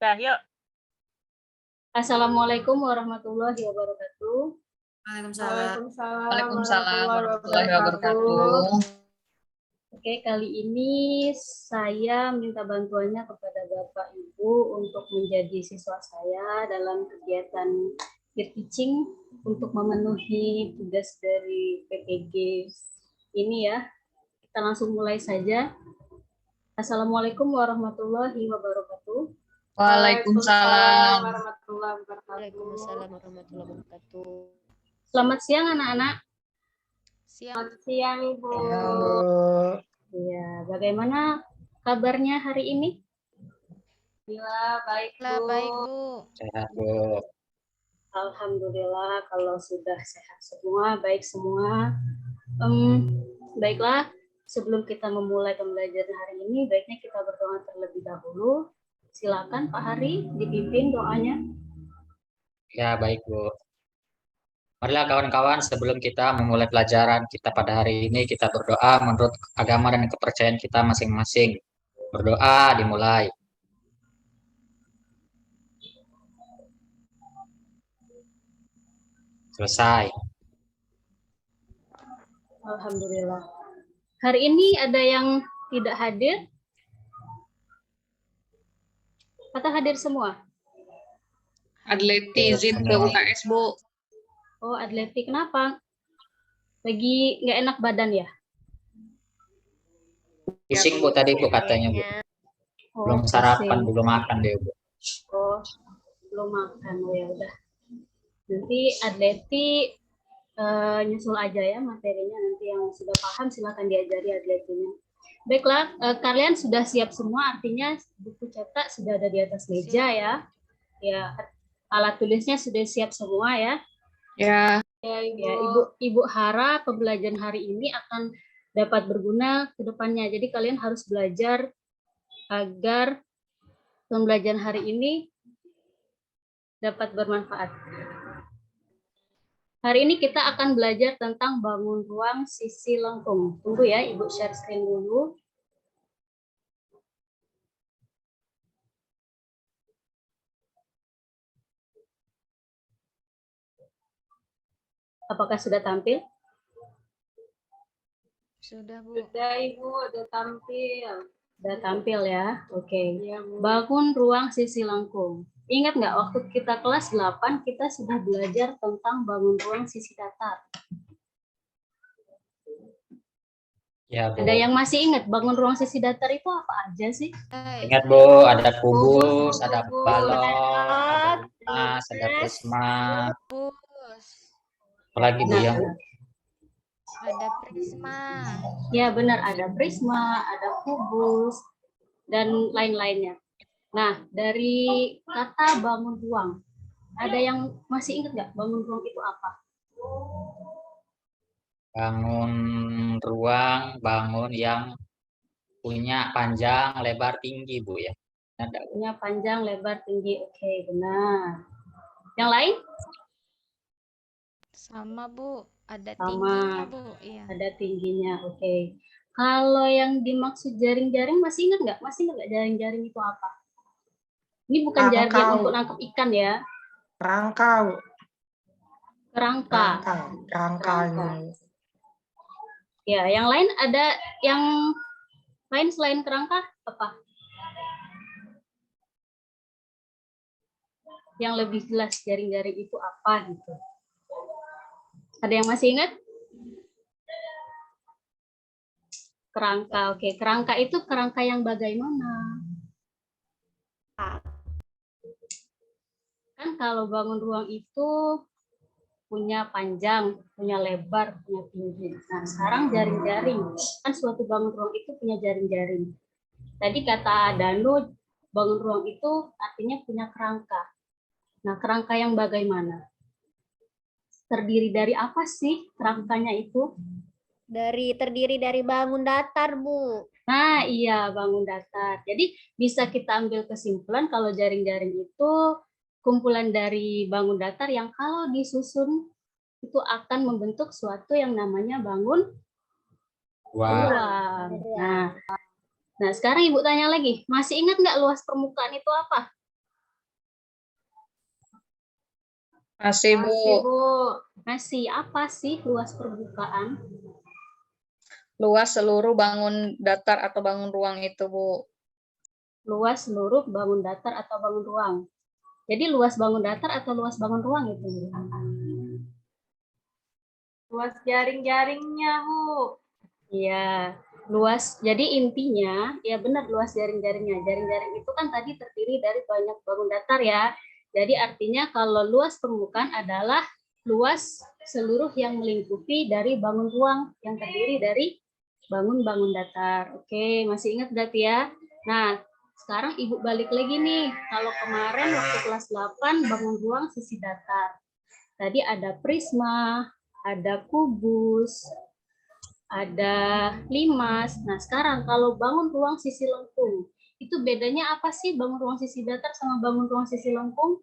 Dah, yuk. Assalamualaikum warahmatullahi wabarakatuh. Waalaikumsalam warahmatullahi wabarakatuh. Oke, kali ini saya minta bantuannya kepada Bapak Ibu untuk menjadi siswa saya dalam kegiatan peer teaching untuk memenuhi tugas dari PPG ini ya. Kita langsung mulai saja. Assalamualaikum warahmatullahi wabarakatuh. Waalaikumsalam. Waalaikumsalam warahmatullahi wabarakatuh. Selamat siang anak-anak. Siang. Siang Ibu. Ya, bagaimana kabarnya hari ini? Alhamdulillah baik Bu. Baik Bu. Sehat, Bu. Alhamdulillah kalau sudah sehat semua, baik semua. Baiklah, sebelum kita memulai pembelajaran hari ini, baiknya kita berdoa terlebih dahulu. Silakan Pak Hari dipimpin doanya. Ya, baik, Bu. Marilah kawan-kawan, sebelum kita memulai pelajaran kita pada hari ini, kita berdoa menurut agama dan kepercayaan kita masing-masing. Berdoa dimulai. Selesai. Alhamdulillah. Hari ini ada yang tidak hadir? Atau hadir semua? Adleti izin ke UKS, Bu. Oh, Adleti, kenapa? Lagi nggak enak badan ya? Pusing, Bu, tadi, Bu, katanya, Bu. Oh, Belum sarapan, pusing. belum makan deh, Bu. Oh, belum makan. Oh, ya udah. Nanti Adleti nyusul aja ya materinya. Nanti yang sudah paham silakan diajari Adletinya. Baiklah, kalian sudah siap semua, artinya buku cetak sudah ada di atas meja ya. Ya, alat tulisnya sudah siap semua ya. Ya. Ya, Ibu harap pembelajaran hari ini akan dapat berguna ke depannya. Jadi kalian harus belajar agar pembelajaran hari ini dapat bermanfaat. Hari ini kita akan belajar tentang bangun ruang sisi lengkung. Tunggu ya, Ibu share screen dulu. Apakah sudah tampil? Sudah Bu. Sudah Ibu, udah tampil. Sudah tampil ya, oke. Ya, bangun ruang sisi lengkung. Ingat nggak waktu kita kelas 8 kita sudah belajar tentang bangun ruang sisi datar. Ya, Bu. Ada yang masih ingat bangun ruang sisi datar itu apa aja sih? Ingat, Bu, ada kubus, ada balon, ada lunas, ada prisma. Bus. Apalagi, Bu, yang Ada prisma. Ya benar, ada prisma, ada kubus, dan lain-lainnya. Nah, dari kata bangun ruang, ada yang masih ingat nggak bangun ruang itu apa? bangun ruang, bangun yang punya panjang, lebar, tinggi, Bu, ya. Ada, Bu. Punya panjang, lebar, tinggi. Oke, benar. Yang lain? Sama Bu. Ada Sama. tingginya Bu. Iya. Ada tingginya, oke. Kalau yang dimaksud jaring-jaring masih ingat nggak? Masih ingat nggak jaring-jaring itu apa? Ini bukan jaring yang untuk nangkep ikan ya. Kerangka. Kerangka. Ya, yang lain ada yang lain selain kerangka apa? Yang lebih jelas jaring-jaring itu apa gitu. Ada yang masih ingat? Kerangka, oke. Kerangka itu kerangka yang bagaimana? Kan kalau bangun ruang itu punya panjang, punya lebar, punya tinggi. Nah, sekarang jaring-jaring. Kan suatu bangun ruang itu punya jaring-jaring. Tadi kata Danu, bangun ruang itu artinya punya kerangka. Nah, kerangka yang bagaimana? Terdiri dari apa sih kerangkanya itu? Terdiri dari bangun datar Bu. Nah, iya, bangun datar. Jadi bisa kita ambil kesimpulan kalau jaring-jaring itu kumpulan dari bangun datar yang kalau disusun itu akan membentuk suatu yang namanya bangun ruang. Nah, sekarang Ibu tanya lagi, masih ingat nggak luas permukaan itu apa? Masih, Bu. Masih, Bu. Masih apa sih luas permukaan? Luas seluruh bangun datar atau bangun ruang itu, Bu. Luas seluruh bangun datar atau bangun ruang. Jadi luas bangun datar atau luas bangun ruang itu? Luas jaring-jaringnya, Bu. Iya, luas. Jadi intinya, ya benar luas jaring-jaringnya. Jaring-jaring itu kan tadi terdiri dari banyak bangun datar ya. Jadi artinya kalau luas permukaan adalah luas seluruh yang melingkupi dari bangun ruang yang terdiri dari bangun-bangun datar. Oke, masih ingat berarti ya? Nah, sekarang Ibu balik lagi nih. Kalau kemarin waktu kelas 8 bangun ruang sisi datar. Tadi ada prisma, ada kubus, ada limas. Nah, sekarang kalau bangun ruang sisi lengkung, itu bedanya apa sih bangun ruang sisi datar sama bangun ruang sisi lengkung?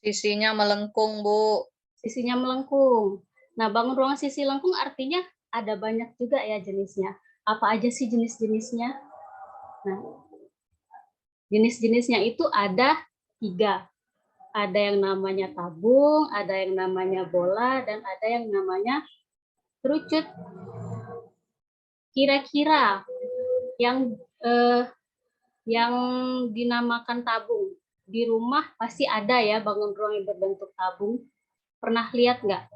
Sisinya melengkung, Bu. Sisinya melengkung. Nah, bangun ruang sisi lengkung artinya ada banyak juga ya jenisnya. Apa aja sih jenis-jenisnya? Nah, jenis-jenisnya itu ada 3. Ada yang namanya tabung, ada yang namanya bola, dan ada yang namanya kerucut. Kira-kira yang dinamakan tabung di rumah pasti ada ya bangun ruang yang berbentuk tabung. Pernah lihat nggak?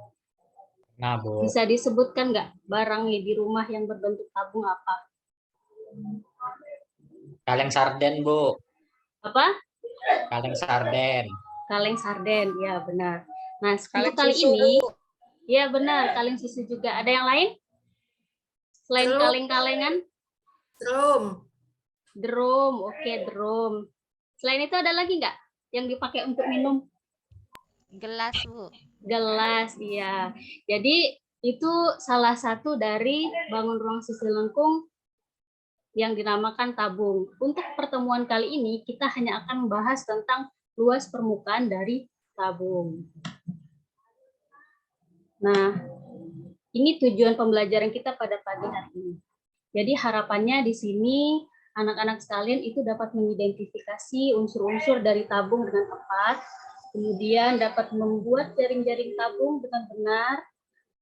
Nah, Bu. Bisa disebutkan nggak barangnya di rumah yang berbentuk tabung apa? Kaleng sarden, Bu. Apa? Kaleng sarden. Kaleng sarden, ya benar. Nah, 10 Kaleng kali susu, ini, Bu. ya benar, kaleng susu juga. Ada yang lain? Selain Drum. kaleng-kalengan? Drum. Drum, oke drum. Selain itu ada lagi nggak yang dipakai untuk minum? Gelas, Bu. Gelas, iya. Jadi itu salah satu dari bangun ruang sisi lengkung yang dinamakan tabung. Untuk pertemuan kali ini kita hanya akan membahas tentang luas permukaan dari tabung. Nah, ini tujuan pembelajaran kita pada pagi hari ini. Jadi harapannya di sini anak-anak sekalian itu dapat mengidentifikasi unsur-unsur dari tabung dengan tepat, kemudian dapat membuat jaring-jaring tabung dengan benar,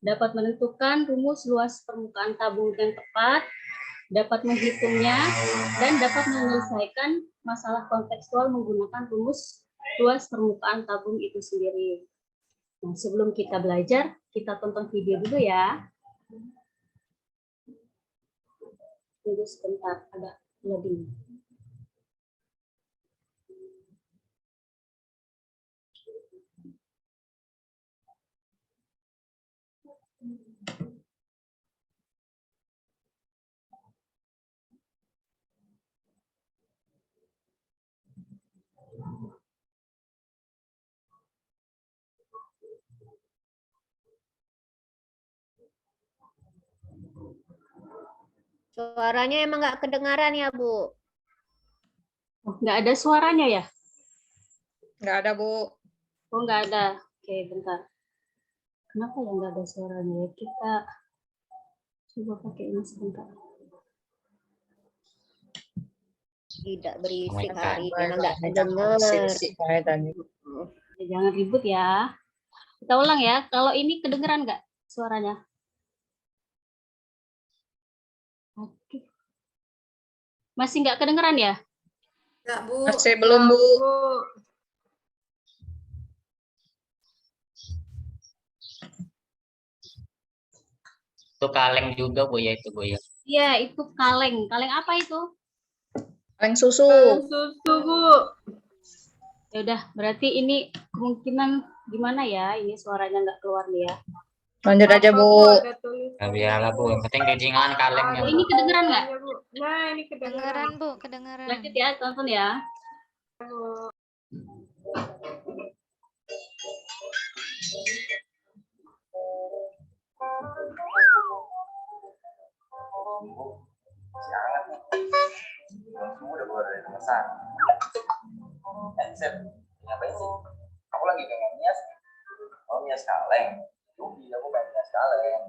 dapat menentukan rumus luas permukaan tabung dengan tepat, dapat menghitungnya, dan dapat menyelesaikan masalah kontekstual menggunakan rumus luas permukaan tabung itu sendiri. Nah, sebelum kita belajar, kita tonton video dulu ya. Tunggu sebentar, agak loading. Suaranya emang nggak kedengaran ya, Bu? Oh, nggak ada suaranya ya? Nggak ada, Bu. Oh, nggak ada. Oke, bentar. Kenapa ya nggak ada suaranya? Kita coba pakai ini sebentar. Tidak berisik Baik, hari ini, baik, emang nggak baik. kedenger. Sisi kayak tadi. Ya, jangan ribut ya. Kita ulang ya. Kalau ini kedengeran nggak suaranya? Oke. Masih nggak kedengeran ya? Enggak, Bu. Masih belum, Bu. Itu kaleng juga, Bu, ya itu, Bu, ya. Iya, itu kaleng. Kaleng apa itu? Kaleng susu. Susu, Bu. Ya udah, berarti ini kemungkinan gimana ya? Ini suaranya nggak keluar nih ya. Lanjut aja, Apa, Bu. Ada tulisan. Nah, biarlah, Bu. Yang penting kejengan kalengnya, Oh, Bu. ini kedengeran nggak? Bu. Nah, ini kedengeran. Kedengeran, Bu, kedengeran. Lanjut ya, tonton ya. Kamu udah keluar dari rumah sakit. Sep, ngapain sih? Aku lagi pengen nias. Oh, nias kaleng. Rugi, aku pengen nias kaleng.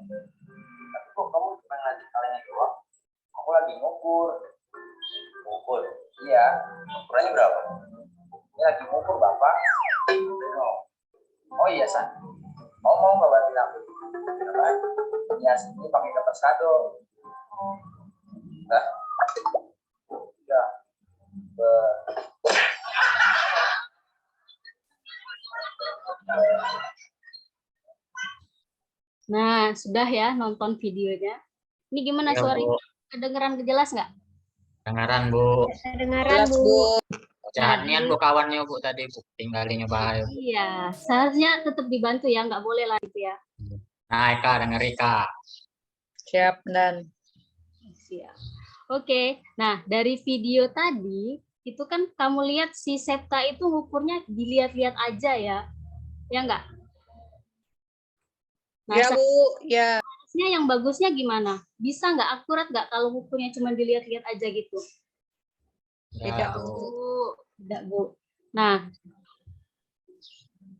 Tapi kok kamu cuma ngajak kalengnya doang? Aku lagi ngukur. Ngukur? Iya. Ukurannya berapa? Ini lagi ngukur, Bapak. biasa. Mau nggak bantuin aku? Apa? Hias ini pakai kertas kado. Nah, ya. Nah, sudah ya nonton videonya. Ini gimana Ya, suara Bu. kedengeran jelas nggak? Dengaran, Bu. Kedengaran, Jelas, Bu. Bu. Jahanian Bu kawannya Bu tadi Bu. Tinggalinya bahaya. Bu. Iya, seharusnya tetap dibantu ya, nggak boleh lah itu ya. Nah, Eka, denger Eka. Siap, Dan. Siap. Oke, nah dari video tadi itu kan kamu lihat si Septa itu ngukurnya dilihat-lihat aja ya nggak? Nah, Ya, Bu. Ya. seharusnya yang bagusnya gimana? Bisa nggak akurat nggak kalau ngukurnya cuma dilihat-lihat aja gitu? Tidak, Ya, Bu. Tidak, Bu. Nah,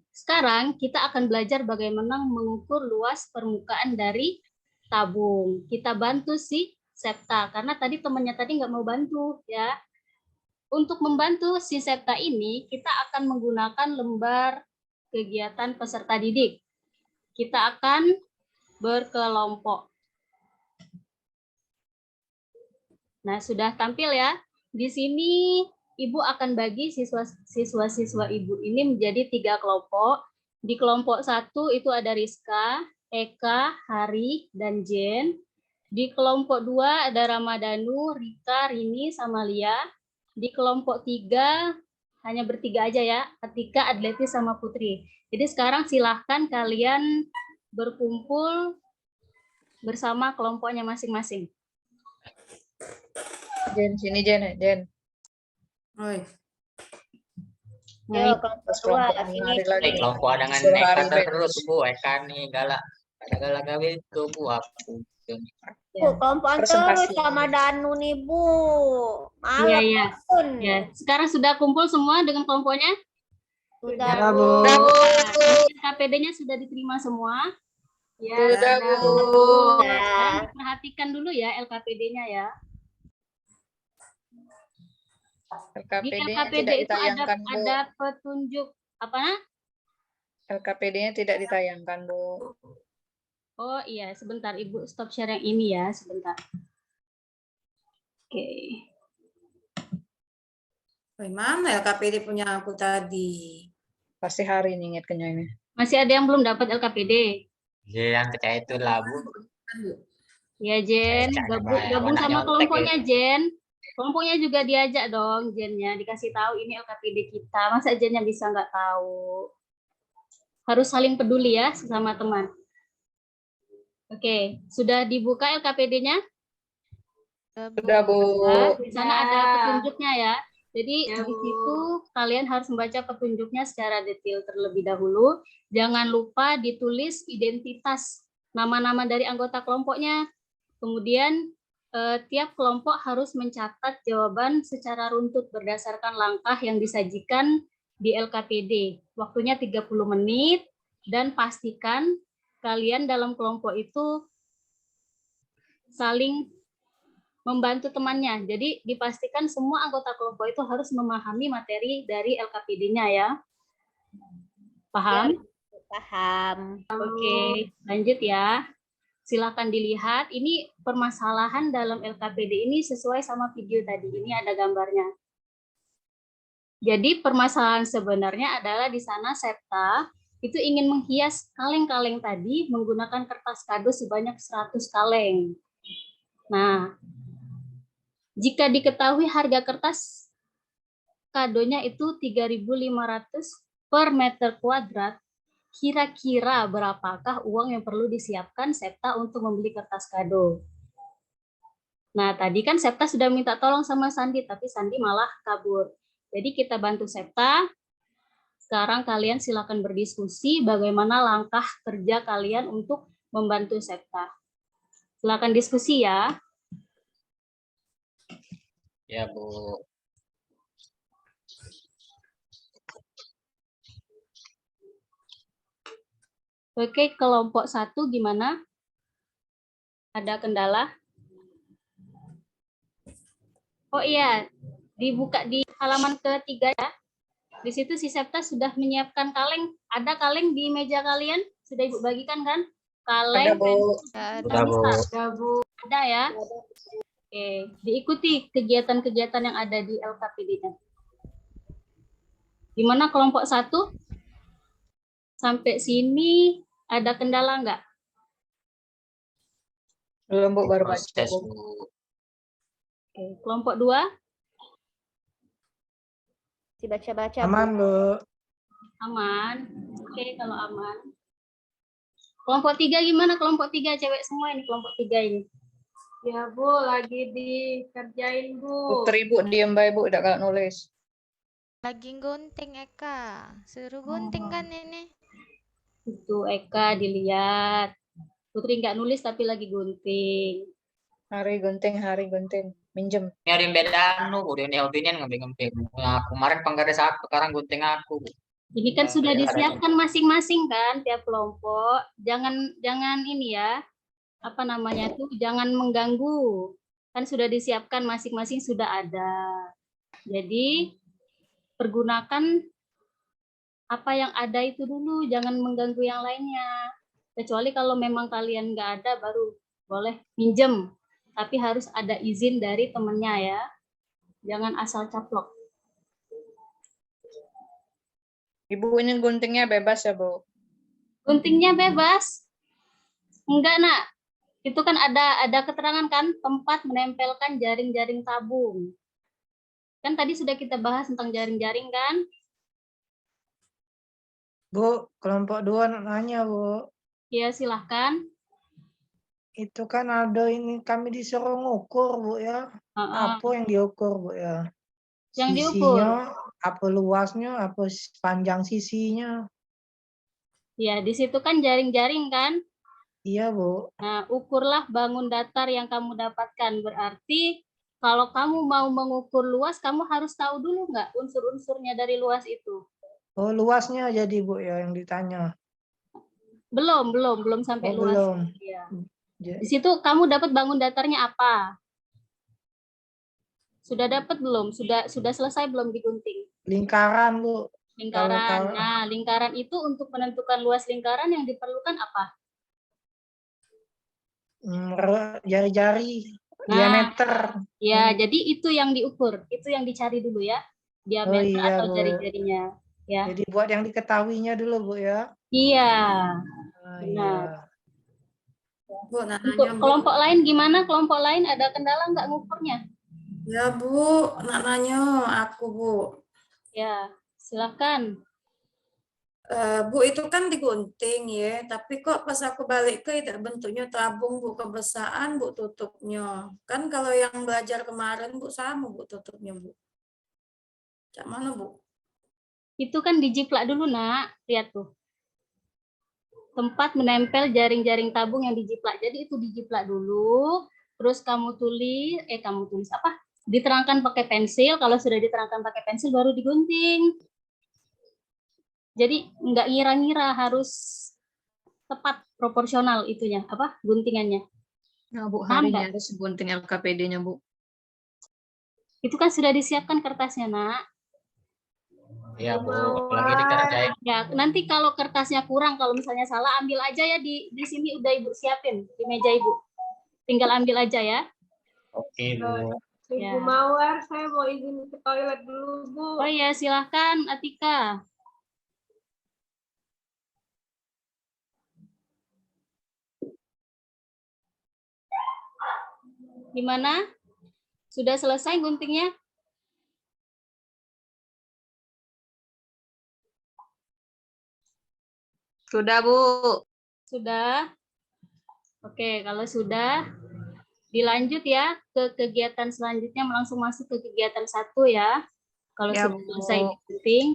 sekarang kita akan belajar bagaimana mengukur luas permukaan dari tabung. Kita bantu si Septa, karena tadi temannya tadi nggak mau bantu ya. Untuk membantu si Septa ini, kita akan menggunakan lembar kegiatan peserta didik. Kita akan berkelompok. Nah, sudah tampil ya. Di sini Ibu akan bagi siswa-siswa Ibu ini menjadi 3 kelompok. Di kelompok 1 itu ada Rizka, Eka, Hari, dan Jen. Di kelompok 2 ada Ramadhanu, Rika, Rini, sama Lia. Di kelompok 3 hanya bertiga aja ya, Atika, Adleti, sama Putri. Jadi sekarang silahkan kalian berkumpul bersama kelompoknya masing-masing. Jen, sini Jen. Jen. Oi. Nah, Yuk, kelompok Terus 2 kelompok sini. hari lagi. Kelompok dengan Suruh Eka hari terus Bu. Eka nih galak. Galak gawe itu Bu. Aku. Bu, kelompokan terus Presentasi. sama Danu nih, Bu. Malu Iya, iya. pun. Ya, sekarang sudah kumpul semua dengan kelompoknya? Sudah, Ya, Bu. Bu. Sudah, Bu. KPD-nya sudah diterima semua? Ya, Sudah, Bu. sekarang diperhatikan dulu ya LKPD-nya ya. Di LKPD-nya LKPD tidak itu ditayangkan, Bu. ada petunjuk apa? LKPD-nya tidak ditayangkan, Bu. Oh iya, sebentar Ibu stop share yang ini ya, sebentar. Oke. Bagaimana LKPD punya aku tadi? Pasti hari ini ingatkannya ini. Masih ada yang belum dapat LKPD? Ya, yang kayak itu lah Bu. Ya Jen, Cacanya gabung bahaya. Anak sama nyontek kelompoknya Jen. Kelompoknya juga diajak dong Jennya, dikasih tahu ini LKPD kita. Masa Jennya bisa nggak tahu? Harus saling peduli ya sesama teman. Oke, sudah dibuka LKPD-nya? Sudah, Bu. Di sana ada petunjuknya ya. Jadi Ya, di Bu. situ kalian harus membaca petunjuknya secara detail terlebih dahulu. Jangan lupa ditulis identitas nama-nama dari anggota kelompoknya. Kemudian tiap kelompok harus mencatat jawaban secara runtut berdasarkan langkah yang disajikan di LKPD. Waktunya 30 menit dan pastikan kalian dalam kelompok itu saling membantu temannya. Jadi dipastikan semua anggota kelompok itu harus memahami materi dari LKPD-nya ya. Paham? Paham. Oke, lanjut ya. Silakan dilihat. Ini permasalahan dalam LKPD ini sesuai sama video tadi. Ini ada gambarnya. Jadi permasalahan sebenarnya adalah di sana Septa itu ingin menghias kaleng-kaleng tadi menggunakan kertas kado sebanyak 100 kaleng. Nah, jika diketahui harga kertas kadonya itu 3.500 per meter kuadrat, kira-kira berapakah uang yang perlu disiapkan Septa untuk membeli kertas kado? Nah, tadi kan Septa sudah minta tolong sama Sandi, tapi Sandi malah kabur. Jadi kita bantu Septa. Sekarang kalian silakan berdiskusi bagaimana langkah kerja kalian untuk membantu Septa. Silakan diskusi ya. Ya Bu. Oke, kelompok 1 gimana? Ada kendala? Oh iya, dibuka di halaman ketiga ya. Di situ si Septa sudah menyiapkan kaleng. Ada kaleng di meja kalian? Sudah Ibu bagikan kan? Kaleng, Ada, Bu. Ada. Udah, Bu. Ada, Bu. Ada ya? Oke, diikuti kegiatan-kegiatan yang ada di LKPD-nya. Gimana kelompok 1? Sampai sini ada kendala nggak? Belum, Bu, baru baca, Proses, Bu. Bu. Oke, kelompok 2? Si baca-baca, Bu. Aman, Bu. Aman. Oke, kalau aman. Kelompok 3 gimana? Kelompok 3 cewek semua ini, kelompok 3 ini. Ya, Bu, lagi dikerjain, Bu. Putri, Bu, diem baik, Bu, udah kalau nulis. Lagi gunting Eka. Suruh gunting kan ini? Itu Eka dilihat. Putri nggak nulis tapi lagi gunting. Hari gunting. Minjem. Ini ada yang beda anu, Bu. Ini opinion ngembing-ngembing. Nah, kemarin penggaris aku, sekarang gunting aku. Ini kan Ya, sudah ada- disiapkan masing-masing kan tiap kelompok. Jangan ini ya. Apa namanya tuh? Jangan mengganggu. Kan sudah disiapkan masing-masing sudah ada. Jadi pergunakan apa yang ada itu dulu, jangan mengganggu yang lainnya. Kecuali kalau memang kalian nggak ada, baru boleh minjem. Tapi harus ada izin dari temennya ya. Jangan asal caplok. Ibu, ini guntingnya bebas ya, Bu? Guntingnya bebas. Enggak, Nak. Itu kan ada keterangan kan, tempat menempelkan jaring-jaring tabung. Kan tadi sudah kita bahas tentang jaring-jaring kan? Bu, kelompok 2 nanya, Bu. Ya, silahkan. Itu kan ada ini kami disuruh ngukur, Bu ya. Apa yang diukur, Bu ya? Yang diukur? Sisinya, apa luasnya, apa panjang sisinya. Ya, di situ kan jaring-jaring kan? Iya, Bu. Nah, ukurlah bangun datar yang kamu dapatkan. Berarti kalau kamu mau mengukur luas, kamu harus tahu dulu nggak unsur-unsurnya dari luas itu? Oh, luasnya jadi, Bu ya yang ditanya. Belum sampai Oh, luas. belum. Iya. Ja- Di situ kamu dapat bangun datarnya apa? Sudah dapat belum? Sudah selesai belum digunting? Lingkaran, Bu. Lingkaran. Kalau- Nah, lingkaran itu untuk menentukan luas lingkaran yang diperlukan apa? Jari-jari, Nah, diameter. ya, jadi itu yang diukur, itu yang dicari dulu ya, diameter iya, atau Bu. jari-jarinya. Ya, Jadi buat yang diketahuinya dulu, Bu ya. iya. Ah, Benar. iya. Bu, nak Untuk nanya, Bu. kelompok lain gimana? Kelompok lain ada kendala nggak ngukurnya? Ya, Bu, nak nanya aku, Bu. Ya, silakan. Bu, itu kan digunting ya, tapi kok pas aku balik ke itu bentuknya tabung, Bu, kebesaran, Bu, tutupnya. Kan kalau yang belajar kemarin, Bu, sama, Bu, tutupnya, Bu. Cak mana, Bu? Itu kan dijiplak dulu, Nak. Lihat tuh. Tempat menempel jaring-jaring tabung yang dijiplak. Jadi itu dijiplak dulu, terus kamu tulis apa? Diterangkan pakai pensil. Kalau sudah diterangkan pakai pensil baru digunting. Jadi nggak ngira-ngira, harus tepat proporsional itunya, apa? Guntingannya. Nah, Bu, Paham harinya ada segunting LKPD-nya, Bu. Itu kan sudah disiapkan kertasnya, Nak. Iya, Bu. Lagi dikerjain. Ya, nanti kalau kertasnya kurang, kalau misalnya salah, ambil aja ya di sini udah Ibu siapin di meja Ibu. Tinggal ambil aja ya. Oke, Bu. Ya. Ibu Mawar, saya mau izin ke toilet dulu, Bu. Oh iya, silahkan Atika. Gimana? Sudah selesai guntingnya? Sudah, Bu. Sudah? Oke, kalau sudah, dilanjut ya ke kegiatan selanjutnya, langsung masuk ke kegiatan 1 ya. Kalau Ya, sudah Bu. selesai gunting,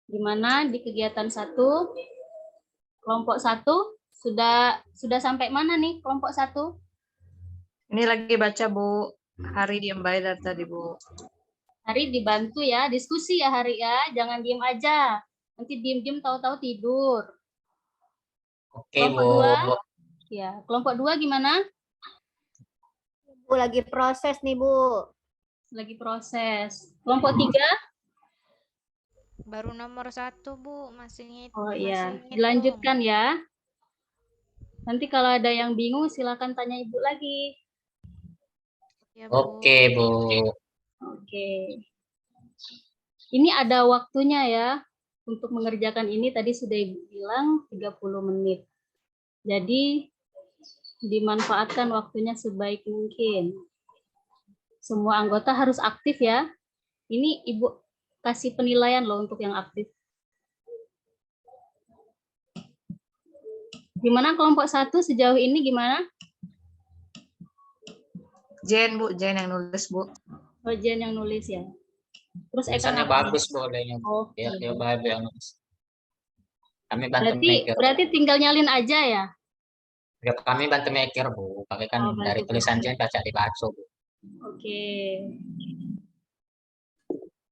gimana di kegiatan 1? Kelompok 1 sudah sampai mana nih kelompok 1? Ini lagi baca, Bu. Hari diem baik dari tadi, Bu. Hari dibantu ya, diskusi ya Hari ya, jangan diem aja. Nanti diem-diem tahu-tahu tidur. Oke, Kelompok Bu. 2? Ya, kelompok 2 gimana? Bu, lagi proses nih, Bu. Lagi proses. Kelompok 3? Baru nomor 1, Bu. Masih Oh iya, ngitung. dilanjutkan ya. Nanti kalau ada yang bingung silakan tanya Ibu lagi. Ya, Bu. Oke, Bu. Oke. Ini ada waktunya ya. Untuk mengerjakan ini tadi sudah Ibu bilang 30 menit. Jadi dimanfaatkan waktunya sebaik mungkin. Semua anggota harus aktif ya. Ini Ibu kasih penilaian loh untuk yang aktif. Gimana kelompok 1 sejauh ini gimana? Jen, Bu. Jen yang nulis, Bu. Oh, Jen yang nulis ya. Terus Eka Tulisannya ngapain? bagus bolehnya. Oke. Ya, ya baik yang nulis. Kami bantu maker. Berarti tinggal nyalin aja ya? Ya, kami bantu maker, Bu. Pakai kan Oh, dari bantu tulisan maker. Jen baca dibaca, Bu. Oke.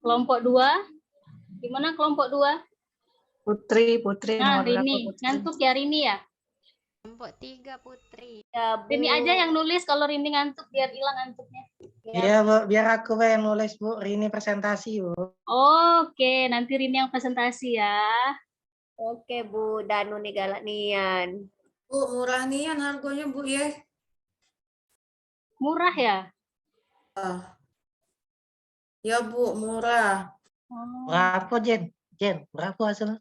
Kelompok 2. Gimana kelompok 2? Putri Nah, nomor berapa, Rini. Putri? Ngantuk ya Rini ya? Kelompok 3, Putri. Ya, Bu. Rini aja yang nulis kalau Rini ngantuk biar hilang ngantuknya. Iya, Bu. Biar aku Bu, yang nulis, Bu. Rini presentasi, Bu. Oke, nanti Rini yang presentasi ya. Oke, Bu. Danu nih galak nian. Bu, murah nian harganya, Bu, ya. Murah ya? Ya, Bu, murah. Oh. Berapa, Jen? Jen, berapa hasilnya?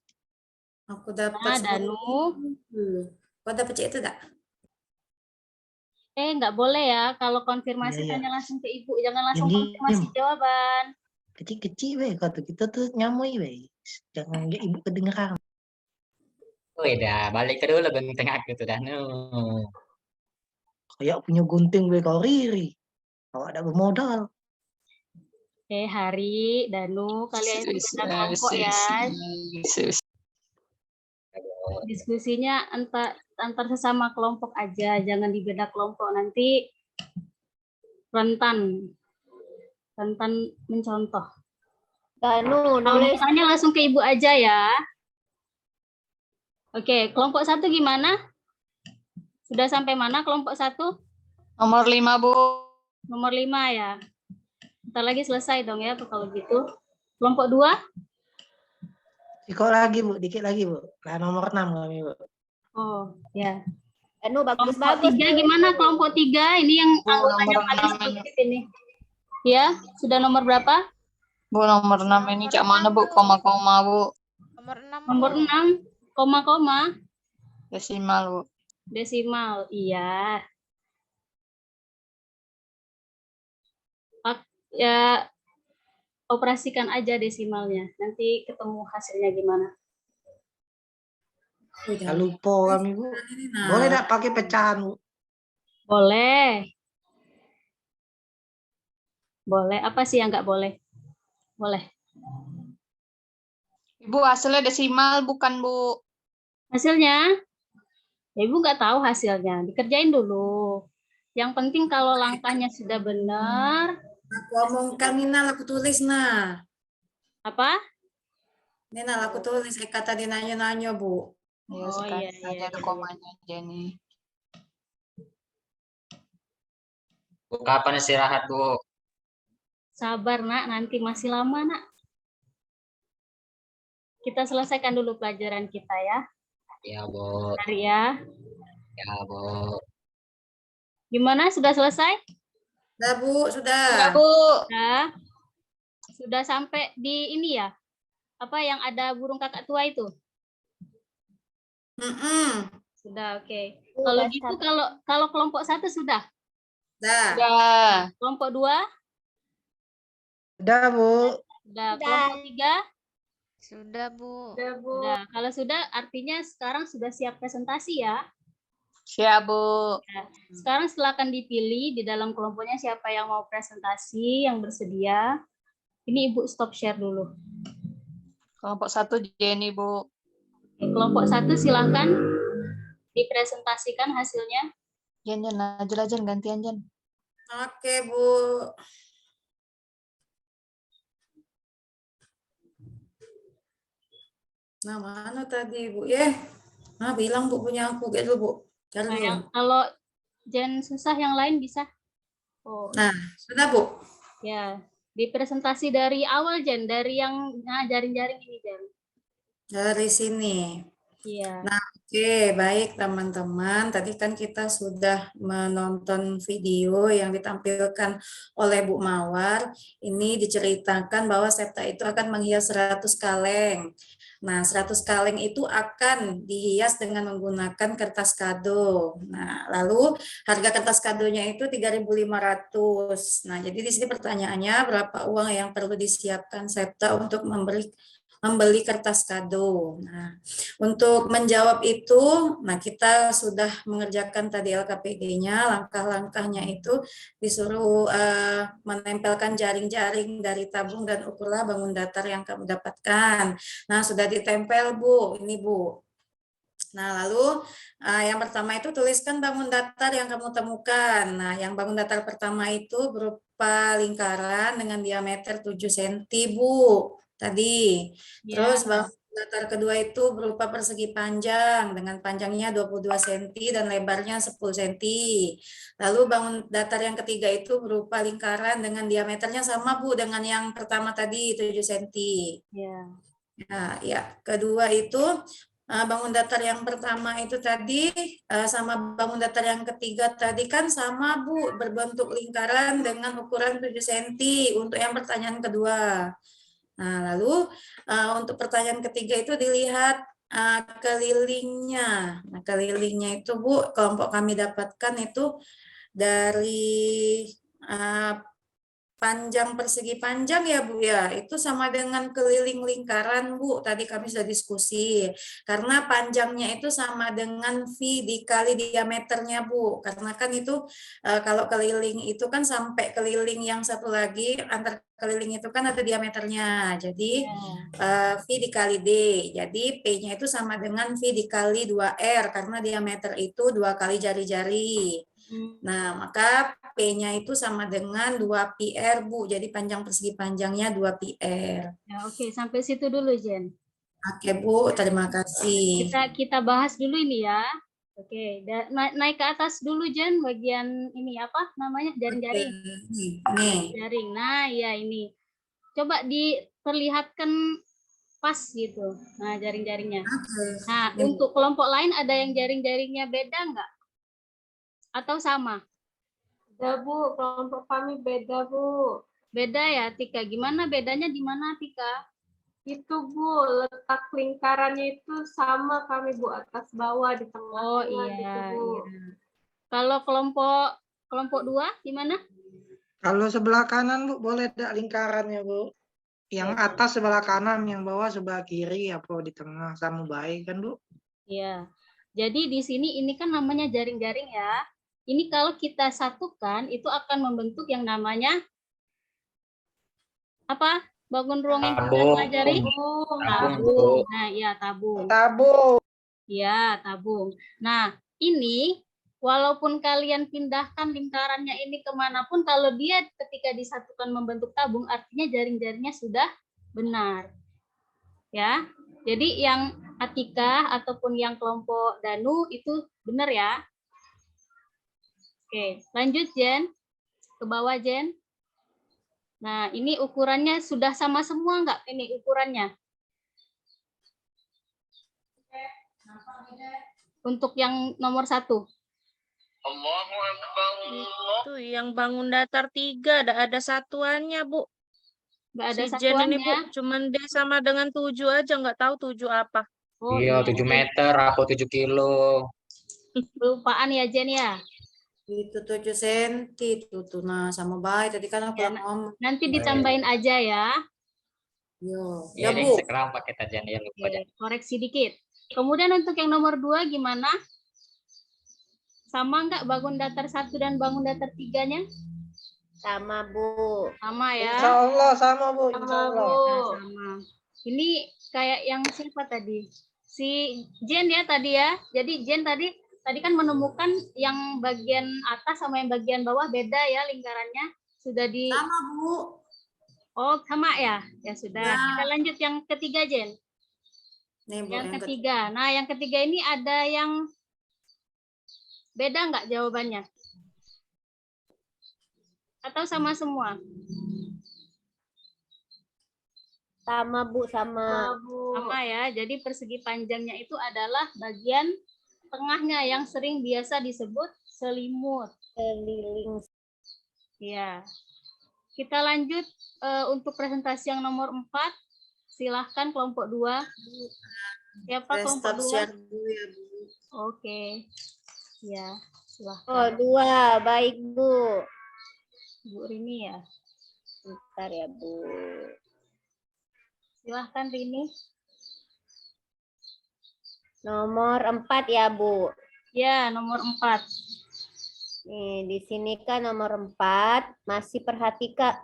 Aku dapat Nah, Danu. 10.000. Kau dapat cek itu tak? Nggak boleh ya. Kalau konfirmasi Iya, iya. tanya langsung ke Ibu. Jangan langsung Diam, konfirmasi diam. jawaban. Kecil-kecil, weh. Kata kita tuh nyamui, weh. Jangan ya, Ibu kedengeran. Oh, dah balik ke dulu gunting aku tuh dah. Kayak punya gunting, weh, kau Riri. Kau ada bermodal. Hari, Danu, kalian itu beda kelompok ya. Diskusinya antar sesama kelompok aja, jangan di beda kelompok, nanti rentan mencontoh. Danu, Kalau nulis. mau tanya langsung ke Ibu aja ya. Oke, kelompok 1 gimana? Sudah sampai mana kelompok 1? Nomor 5, Bu. Nomor 5 ya. Bentar lagi selesai dong ya kalau gitu. Kelompok 2? Dikit lagi, Bu. Dikit lagi, Bu. Nah, nomor 6 kami, Bu. Oh, ya. Danu, Kelompok bagus-bagus. 3 gimana? Kelompok 3 ini yang Bu, anggotanya nomor paling 6 ini. sedikit ini. Ya, sudah nomor berapa? Bu, nomor 6 ini cak mana, Bu? Koma-koma, Bu. Nomor 6, Nomor Bu. 6, koma-koma. Desimal, Bu. Desimal, iya. Ya, operasikan aja desimalnya. Nanti ketemu hasilnya gimana. Jangan lupa kami, Bu. Boleh tak pakai pecahan, Bu? Boleh. Boleh. Apa sih yang nggak boleh? Boleh. Ibu, hasilnya desimal bukan, Bu? Hasilnya? Ya, Ibu nggak tahu hasilnya. Dikerjain dulu. Yang penting kalau langkahnya sudah benar. Aku omongkan Nina, aku tulis nah. Apa? Nina, aku tulis. Kata dia nanya-nanya, Bu. Iya, Oh, sekarang iya. ada komanya aja nih. Bu, kapan istirahat, Bu? Sabar, Nak. Nanti masih lama, Nak. Kita selesaikan dulu pelajaran kita ya. Ya, Bu. Hari ya. Ya, Bu. Gimana? Sudah selesai? Sudah, Bu. Sudah. Ya, Bu. Sudah sampai di ini ya? Apa yang ada burung kakak tua itu? Sudah, oke. Kalau gitu, kalau kelompok 1 sudah? Sudah. Kelompok 2? Sudah, Bu. Sudah. Kelompok 3? Sudah, Bu. Sudah. Kalau sudah, artinya sekarang sudah siap presentasi ya? Siap, Bu. Sekarang silakan dipilih di dalam kelompoknya siapa yang mau presentasi, yang bersedia. Ini Ibu stop share dulu. Kelompok 1 Jenny, Bu. Oke, kelompok 1 silakan dipresentasikan hasilnya. Jen, aja gantian, Jen. Oke, Bu. Nah, mana tadi, Bu? Nah, bilang, Bu, punya aku. Gitu, Bu. Cari dulu. Kalau Jen susah, yang lain bisa. Oh. Nah, sudah, Bu. Ya, Di presentasi dari awal, Jen, dari yang jaring-jaring ini, Jen. Dari sini. Iya. Nah, oke, baik teman-teman. Tadi kan kita sudah menonton video yang ditampilkan oleh Bu Mawar. Ini diceritakan bahwa Septa itu akan menghias 100 kaleng. Nah, 100 kaleng itu akan dihias dengan menggunakan kertas kado. Nah, lalu harga kertas kadonya itu 3.500. Nah, jadi di sini pertanyaannya berapa uang yang perlu disiapkan Septa untuk membeli kertas kado. Nah, untuk menjawab itu, nah kita sudah mengerjakan tadi LKPD-nya, langkah-langkahnya itu disuruh menempelkan jaring-jaring dari tabung dan ukurlah bangun datar yang kamu dapatkan. Nah, sudah ditempel, Bu. Ini, Bu. Nah, lalu yang pertama itu tuliskan bangun datar yang kamu temukan. Nah, yang bangun datar pertama itu berupa lingkaran dengan diameter 7 cm, Bu. Tadi. Terus bangun datar kedua itu berupa persegi panjang dengan panjangnya 22 cm dan lebarnya 10 cm. Lalu bangun datar yang ketiga itu berupa lingkaran dengan diameternya sama, Bu, dengan yang pertama tadi 7 cm. Iya. Nah, ya, kedua itu bangun datar yang pertama itu tadi sama bangun datar yang ketiga tadi kan sama, Bu, berbentuk lingkaran dengan ukuran 7 cm untuk yang pertanyaan kedua. Nah, lalu untuk pertanyaan ketiga itu dilihat kelilingnya. Nah, kelilingnya itu, Bu, kelompok kami dapatkan itu dari panjang persegi panjang ya, Bu, ya, itu sama dengan keliling lingkaran, Bu. Tadi kami sudah diskusi. Karena panjangnya itu sama dengan V dikali diameternya, Bu. Karena kan itu kalau keliling itu kan sampai keliling yang satu lagi, antar keliling itu kan ada diameternya. Jadi V dikali D. Jadi P-nya itu sama dengan V dikali 2R karena diameter itu 2 kali jari-jari. Nah, maka P-nya itu sama dengan 2 PR, Bu. Jadi panjang persegi panjangnya 2 PR. Ya, oke, sampai situ dulu, Jen. Oke, Bu, terima kasih. Kita bahas dulu ini ya. Oke, naik ke atas dulu, Jen, bagian ini apa namanya? Jaring-jaring. Nih. Jaring. Nah, ya ini. Coba diperlihatkan pas gitu. Nah, jaring-jaringnya. Nah, untuk kelompok lain ada yang jaring-jaringnya beda nggak? Atau sama? Beda, Bu. Kelompok kami beda, Bu. Beda ya, Tika. Gimana bedanya di mana, Tika? Itu, Bu, letak lingkarannya itu sama kami, Bu, atas bawah di tengah. Oh iya, gitu, Bu. Iya. Kalau kelompok 2 gimana? Kalau sebelah kanan, Bu, boleh tidak lingkarannya, Bu? Yang atas sebelah kanan, yang bawah sebelah kiri, apa di tengah, sama baik kan, Bu? Iya. Jadi di sini ini kan namanya jaring-jaring ya. Ini kalau kita satukan itu akan membentuk yang namanya apa? Bangun ruang yang kita pelajari? Tabung. Nah, iya tabung. Tabung. Iya, tabung. Nah, ini walaupun kalian pindahkan lingkarannya ini kemanapun, kalau dia ketika disatukan membentuk tabung, artinya jaring-jaringnya sudah benar. Ya, jadi yang Atika ataupun yang kelompok Danu itu benar ya. Oke, lanjut Jen. Ke bawah Jen. Nah, ini ukurannya sudah sama semua nggak ini ukurannya? Untuk yang nomor 1. Itu yang bangun datar 3, ada satuannya, Bu. Nggak ada Si Jen ini, Bu, satuannya. cuman D sama dengan 7 aja, nggak tahu 7 apa. Oh, Iya, 7 meter, aku 7 kilo. Kelupaan ya, Jen ya? Itu 7 cm tuh nah sama baik tadi kan aku ngomong. Nanti ditambahin aja ya. Yo, Ya, Bu. sekarang pakai tajan ya lupa. Oke, koreksi dikit. Kemudian untuk yang nomor 2 gimana? Sama nggak bangun datar 1 dan bangun datar 3-nya? Sama, Bu. Sama ya? Insya Allah sama, Bu. Insya Sama, Allah. Bu. Sama. Ini kayak yang siapa tadi? Si Jen ya tadi ya. Jadi Jen tadi kan menemukan yang bagian atas sama yang bagian bawah beda ya lingkarannya. Sudah di Sama, Bu. Oh, sama ya? Ya sudah. Ya. Kita lanjut yang ketiga, Jen. Nih, Bu, yang ketiga. Nah, yang ketiga ini ada yang beda nggak jawabannya? Atau sama semua? Sama Bu, sama. Sama ya. Jadi persegi panjangnya itu adalah bagian tengahnya yang sering biasa disebut selimut. Keliling. Ya. Kita lanjut untuk presentasi yang nomor 4. Silahkan kelompok 2. Siapa kelompok 2? Share dulu ya, Bu. Oke. Ya, silahkan. Oh, 2. Baik, Bu. Bu Rini ya. Bentar ya, Bu. Silahkan Rini. Nomor 4 ya, Bu. Ya, nomor 4. Nih, di sini kan nomor 4 masih perhatikan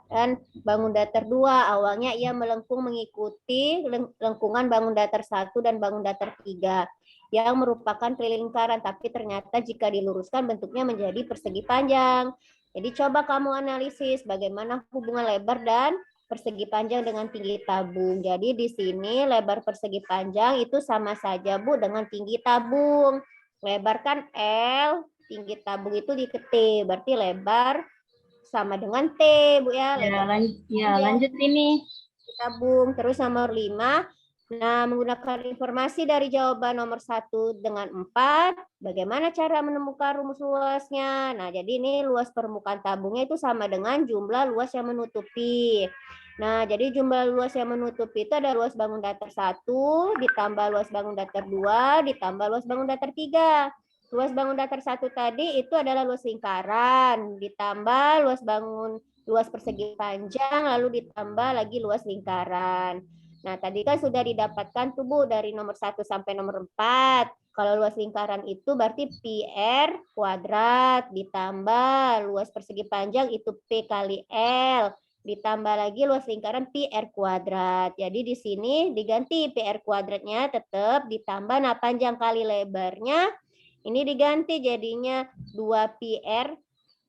bangun datar 2. Awalnya ia melengkung mengikuti lengkungan bangun datar 1 dan bangun datar 3 yang merupakan keliling lingkaran, tapi ternyata jika diluruskan bentuknya menjadi persegi panjang. Jadi coba kamu analisis bagaimana hubungan lebar dan persegi panjang dengan tinggi tabung. Jadi di sini lebar persegi panjang itu sama saja, Bu, dengan tinggi tabung. Lebar kan L, tinggi tabung itu di T, berarti lebar sama dengan T, Bu ya. Lanjut ini. Tabung. Terus nomor 5. Nah, menggunakan informasi dari jawaban nomor 1 dengan 4, bagaimana cara menemukan rumus luasnya? Nah, jadi ini luas permukaan tabungnya itu sama dengan jumlah luas yang menutupi. Nah, jadi jumlah luas yang menutupi itu ada luas bangun datar 1 ditambah luas bangun datar 2 ditambah luas bangun datar 3. Luas bangun datar 1 tadi itu adalah luas lingkaran ditambah luas persegi panjang lalu ditambah lagi luas lingkaran. Nah, tadi kan sudah didapatkan tuh, Bu, dari nomor 1 sampai nomor 4. Kalau luas lingkaran itu berarti PR kuadrat ditambah luas persegi panjang itu P kali L ditambah lagi luas lingkaran PR kuadrat. Jadi di sini diganti PR kuadratnya tetap ditambah nah panjang kali lebarnya ini diganti jadinya 2PR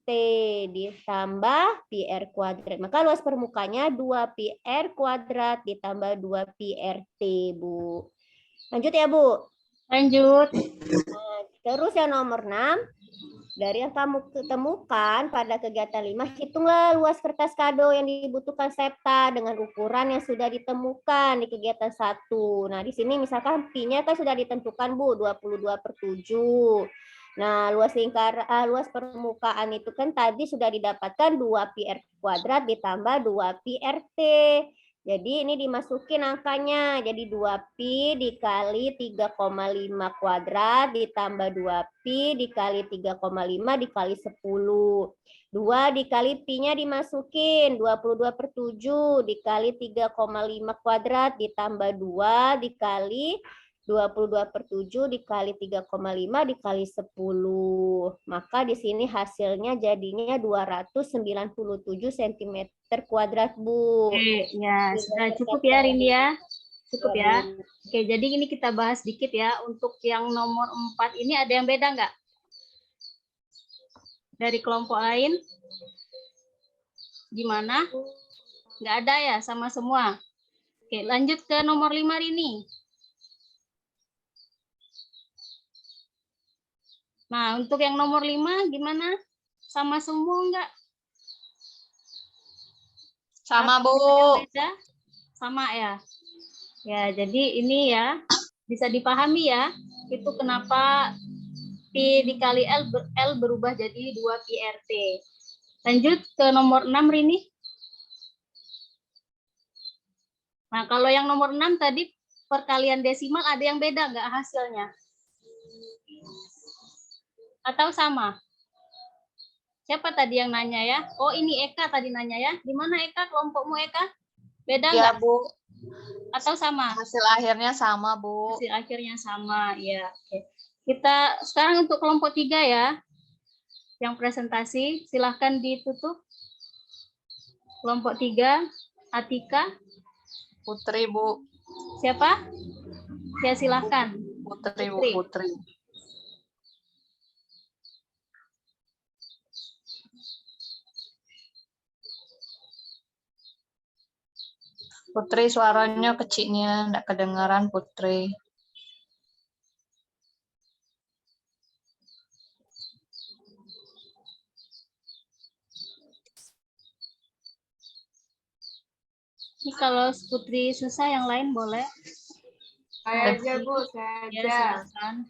T ditambah PR kuadrat. Maka luas permukanya 2PR kuadrat ditambah 2PRT, Bu. Lanjut ya, Bu? Lanjut. Nah, terus yang nomor 6. Dari yang kamu temukan pada kegiatan 5, hitunglah luas kertas kado yang dibutuhkan Septa dengan ukuran yang sudah ditemukan di kegiatan 1. Nah, di sini misalkan pi-nya kan sudah ditentukan, Bu, 22/7. Nah, luas permukaan itu kan tadi sudah didapatkan 2PR kuadrat ditambah 2PRT. Jadi ini dimasukin angkanya. Jadi 2pi dikali 3,5 kuadrat ditambah 2pi dikali 3,5 dikali 10. 2 dikali pi-nya dimasukin. 22/7 dikali 3,5 kuadrat ditambah 2 dikali 22/7 dikali 3,5 dikali 10. Maka di sini hasilnya jadinya 297 cm kuadrat, Bu. Oke, ya sudah cukup ya Rini ya. Cukup ya. Oke, jadi ini kita bahas dikit ya. Untuk yang nomor 4 ini ada yang beda nggak? Dari kelompok lain? Gimana? Nggak ada ya, sama semua. Oke, lanjut ke nomor 5 Rini. Nah, untuk yang nomor 5 gimana? Sama semua enggak? Sama, Bu. Beda? Sama ya? Ya, jadi ini ya, bisa dipahami ya, itu kenapa Pi dikali L berubah jadi 2PRT. Lanjut ke nomor 6, Rini. Nah, kalau yang nomor 6 tadi perkalian desimal ada yang beda nggak hasilnya? Atau sama? Siapa tadi yang nanya ya? Oh, ini Eka tadi nanya ya. Di mana Eka? Kelompokmu Eka? Beda Ya, nggak? Bu. Atau sama? Hasil akhirnya sama, Bu. Hasil akhirnya sama, ya. Oke. Kita sekarang untuk kelompok 3 ya. Yang presentasi, silahkan ditutup. Kelompok 3, Atika. Putri, Bu. Siapa? Ya, silahkan. Putri, Bu. Putri. Putri, suaranya kecilnya, enggak kedengaran, Putri. Ini kalau Putri susah yang lain boleh. Saya aja Bu, saya Ya, aja. silakan.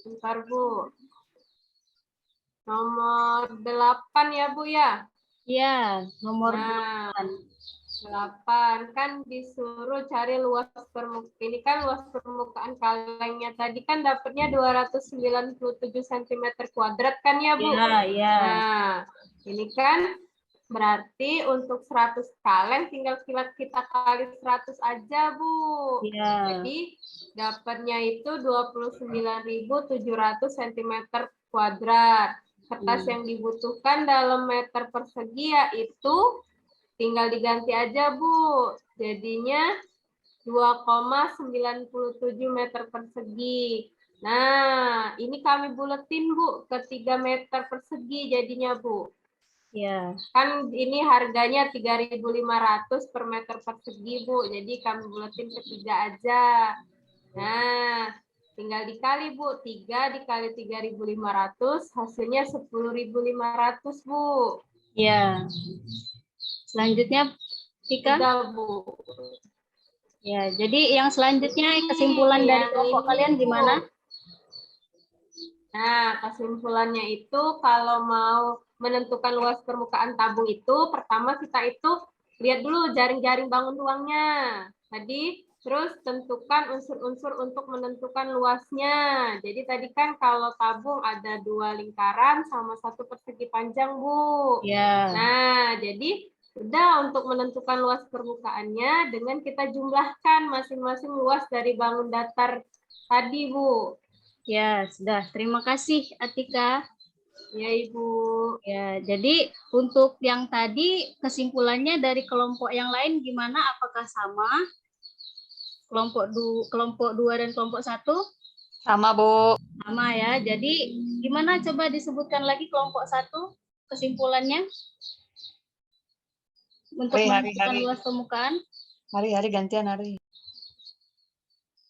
Bentar Bu. Nomor 8 ya Bu ya? Ya, nomor Nah, 8. 8 kan disuruh cari luas permukaan. Ini kan luas permukaan kalengnya tadi kan dapatnya 297 cm kuadrat kan ya Bu? Ya, ya. Nah, ini kan berarti untuk 100 kaleng tinggal kita kali 100 aja Bu. Ya. Jadi dapatnya itu 29.700 cm kuadrat. Kertas yang dibutuhkan dalam meter persegi yaitu tinggal diganti aja Bu. Jadinya 2,97 meter persegi. Nah, ini kami buletin Bu ke 3 meter persegi jadinya Bu. Ya. Kan ini harganya 3.500 per meter persegi Bu. Jadi kami buletin ke 3 aja. Nah, tinggal dikali Bu. 3 dikali 3.500 hasilnya 10.500 Bu. Ya. Selanjutnya, Tika. Udah Bu. Ya, jadi yang selanjutnya kesimpulan dari Yang kelompok ini, kalian Bu. gimana? Nah, kesimpulannya itu kalau mau menentukan luas permukaan tabung itu, pertama kita itu lihat dulu jaring-jaring bangun ruangnya. Tadi, terus tentukan unsur-unsur untuk menentukan luasnya. Jadi tadi kan kalau tabung ada 2 lingkaran sama 1 persegi panjang, Bu. Ya. Nah, jadi udah untuk menentukan luas permukaannya dengan kita jumlahkan masing-masing luas dari bangun datar tadi, Bu. Ya, sudah. Terima kasih, Atika. Ya, Ibu. Ya, jadi untuk yang tadi kesimpulannya dari kelompok yang lain gimana? Apakah sama? Kelompok 2 dan kelompok 1? Sama Bu. Sama ya. Jadi gimana coba disebutkan lagi kelompok 1 kesimpulannya? Untuk menentukan luas permukaan. Hari-hari gantian hari.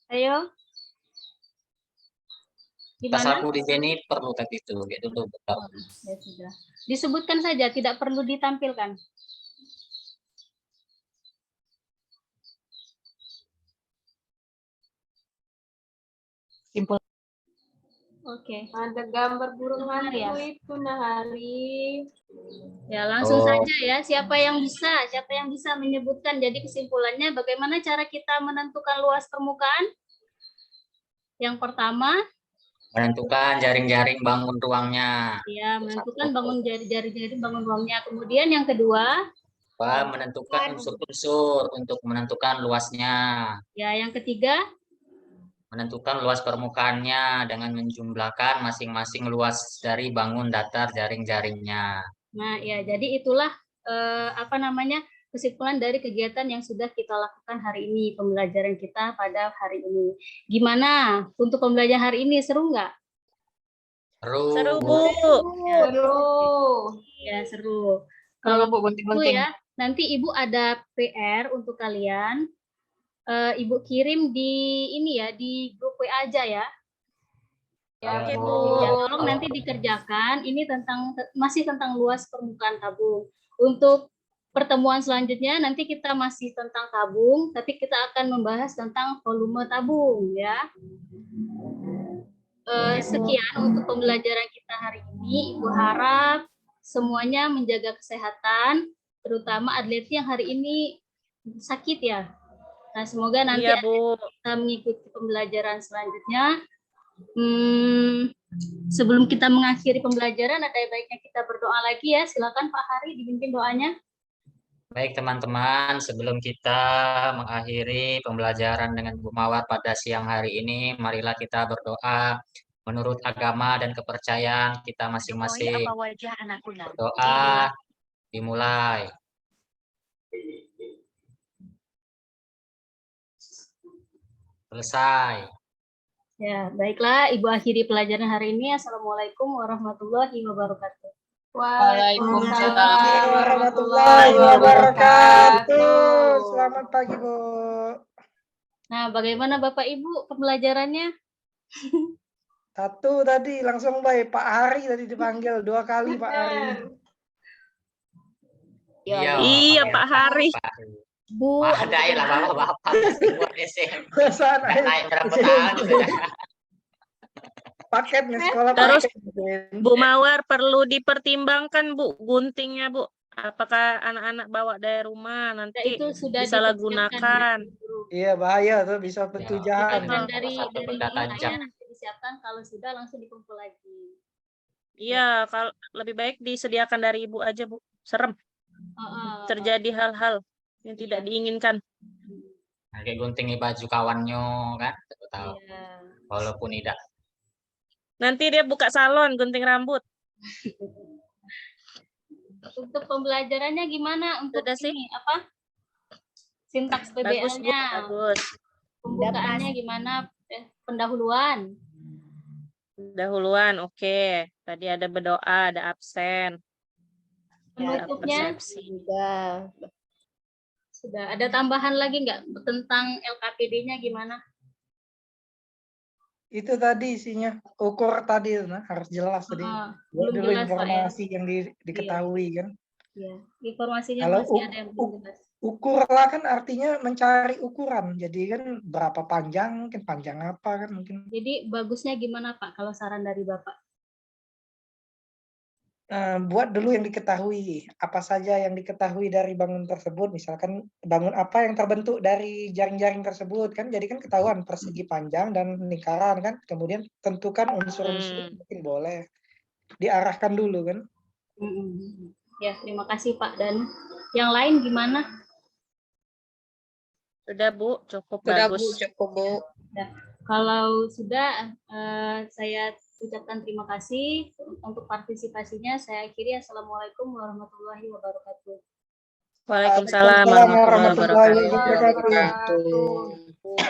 Ayo. Tas Gimana? aku di sini perlu tapi itu gitu tuh. Ya sudah. Disebutkan saja, tidak perlu ditampilkan. Simpul. Oke. Ada gambar burung Benar hantu ya? itu Nahari. Ya, langsung Oh. saja ya. Siapa yang bisa menyebutkan jadi kesimpulannya bagaimana cara kita menentukan luas permukaan? Yang pertama, Menentukan jaring-jaring bangun ruangnya. ya, menentukan bangun jari-jari bangun ruangnya. Kemudian yang kedua, Menentukan unsur-unsur untuk menentukan luasnya. ya, yang ketiga, Menentukan luas permukaannya dengan menjumlahkan masing-masing luas dari bangun datar jaring-jaringnya. nah ya, jadi itulah kesimpulan dari kegiatan yang sudah kita lakukan hari ini, pembelajaran kita pada hari ini. Gimana untuk pembelajaran hari ini, seru nggak? Seru, Bu. Seru. Ya, seru. Kalau Kalau Bu Bu gunting-gunting. ya, nanti Ibu ada PR untuk kalian. Ibu kirim di ini ya, di grup WA aja ya. Ya, Oke, Bu. Bu. Ya, tolong nanti dikerjakan. Ini masih tentang luas permukaan tabung. Untuk pertemuan selanjutnya nanti kita masih tentang tabung, tapi kita akan membahas tentang volume tabung ya. Sekian untuk pembelajaran kita hari ini. Ibu harap semuanya menjaga kesehatan, terutama atlet yang hari ini sakit ya. Nah, semoga nanti Iya, Bu. kita mengikuti pembelajaran selanjutnya. Sebelum kita mengakhiri pembelajaran, ada baiknya kita berdoa lagi ya. Silakan Pak Hari dipimpin doanya. Baik teman-teman, sebelum kita mengakhiri pembelajaran dengan Bu Mawar pada siang hari ini, marilah kita berdoa menurut agama dan kepercayaan kita masing-masing. Berdoa dimulai. Selesai. Ya, baiklah. Ibu akhiri pelajaran hari ini. Assalamualaikum warahmatullahi wabarakatuh. Waalaikumsalam warahmatullahi wabarakatuh. Selamat pagi, Bu. Nah, bagaimana Bapak Ibu pembelajarannya? Satu tadi langsung baik. Pak Hari tadi dipanggil 2 kali Pak Hari. Ya, Iya, pakai Pak Hari. Pak. Bu, Wah, ada ya lah bapak-bapak masih buat SMP. Perasaan Nggak naik berapa aja. tahun sudah. Paket nih sekolah Terus, paket. Bu Mawar perlu dipertimbangkan Bu guntingnya Bu. Apakah anak-anak bawa dari rumah Nah, nanti itu sudah disalahgunakan. Iya bahaya tuh bisa petujahan. Heeh. dari Satu benda ini tajam. nanti disiapkan, kalau sudah langsung dikumpul lagi. Iya, kalau lebih baik disediakan dari Ibu aja Bu. Serem terjadi hal-hal yang tidak diinginkan. Nah, kayak guntingi baju kawannya kan, tahu. Iya. Walaupun tidak. Nanti dia buka salon gunting rambut. Untuk pembelajarannya gimana? Untuk Sudah sih. ini apa? Sintaks Bagus Bu, PBL-nya. bagus. Pembukaannya gimana? Pendahuluan. Dahuluan, oke. Tadi ada berdoa, ada absen. Ada Penutupnya persepsi. sudah ada tambahan lagi nggak tentang LKPD-nya gimana? Itu tadi isinya ukur tadi nah, harus jelas tadi. Belum Dulu jelas, Pak, ya. informasi yang diketahui kan. Ya, informasinya Kalau masih ada yang belum jelas. Ukur lah kan artinya mencari ukuran. Jadi kan berapa panjang, mungkin panjang apa kan mungkin. Jadi bagusnya gimana Pak kalau saran dari Bapak? Buat dulu yang diketahui, apa saja yang diketahui dari bangun tersebut, misalkan bangun apa yang terbentuk dari jaring-jaring tersebut kan, jadi kan ketahuan persegi panjang dan lingkaran kan, kemudian tentukan unsur-unsur mungkin boleh diarahkan dulu kan. Ya, terima kasih Pak. Dan yang lain gimana? Sudah Bu, cukup Sudah bagus. Bu, cukup Bu. Ya, kalau sudah, saya ucapkan terima kasih untuk partisipasinya. Saya akhiri. Assalamualaikum warahmatullahi wabarakatuh. Waalaikumsalam warahmatullahi wabarakatuh. Wabarakatuh.